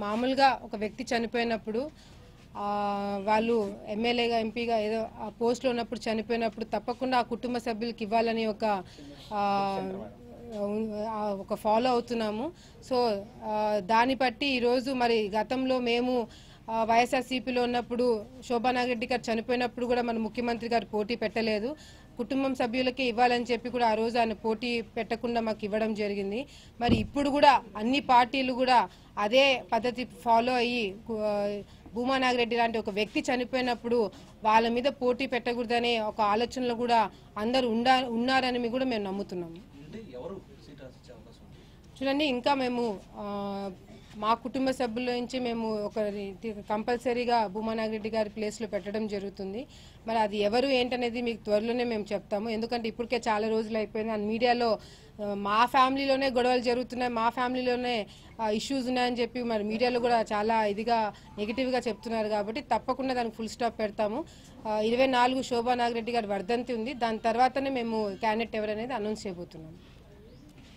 మామూలుగా ఒక వ్యక్తి చనిపోయినప్పుడు వాళ్ళు ఎమ్మెల్యేగా ఎంపీగా ఏదో ఆ పోస్ట్లో ఉన్నప్పుడు చనిపోయినప్పుడు తప్పకుండా ఆ కుటుంబ సభ్యులకి ఇవ్వాలని ఒక ఫాలో అవుతున్నాము. సో దాన్ని బట్టి ఈరోజు మరి గతంలో మేము వైఎస్ఆర్సీపీలో ఉన్నప్పుడు శోభా నాగిరెడ్డి గారు చనిపోయినప్పుడు కూడా మన ముఖ్యమంత్రి గారు పోటీ పెట్టలేదు. కుటుంబం సభ్యులకే ఇవ్వాలని చెప్పి కూడా ఆ రోజు ఆయన పోటీ పెట్టకుండా మాకు ఇవ్వడం జరిగింది. మరి ఇప్పుడు కూడా అన్ని పార్టీలు కూడా అదే పద్ధతి ఫాలో అయ్యి భూమా నాగిరెడ్డి లాంటి ఒక వ్యక్తి చనిపోయినప్పుడు వాళ్ళ మీద పోటీ పెట్టకూడదనే ఒక ఆలోచనలో కూడా అందరూ ఉన్నారని కూడా మేము నమ్ముతున్నాము. చూడండి, ఇంకా మేము మా కుటుంబ సభ్యుల నుంచి మేము ఒక కంపల్సరీగా భూమా నాగిరెడ్డి గారి ప్లేస్లో పెట్టడం జరుగుతుంది. మరి అది ఎవరు ఏంటనేది మీకు త్వరలోనే మేము చెప్తాము. ఎందుకంటే ఇప్పటికే చాలా రోజులు అయిపోయింది. అండ్ మీడియాలో మా ఫ్యామిలీలోనే గొడవలు జరుగుతున్నాయి, మా ఫ్యామిలీలోనే ఇష్యూస్ ఉన్నాయని చెప్పి మరి మీడియాలో కూడా చాలా ఇదిగా నెగిటివ్గా చెప్తున్నారు. కాబట్టి తప్పకుండా దానికి ఫుల్ స్టాప్ పెడతాము. 24 శోభా నాగిరెడ్డి గారి వర్ధంతి ఉంది. దాని తర్వాతనే మేము క్యాండిడేట్ ఎవరనేది అనౌన్స్ చేయబోతున్నాము.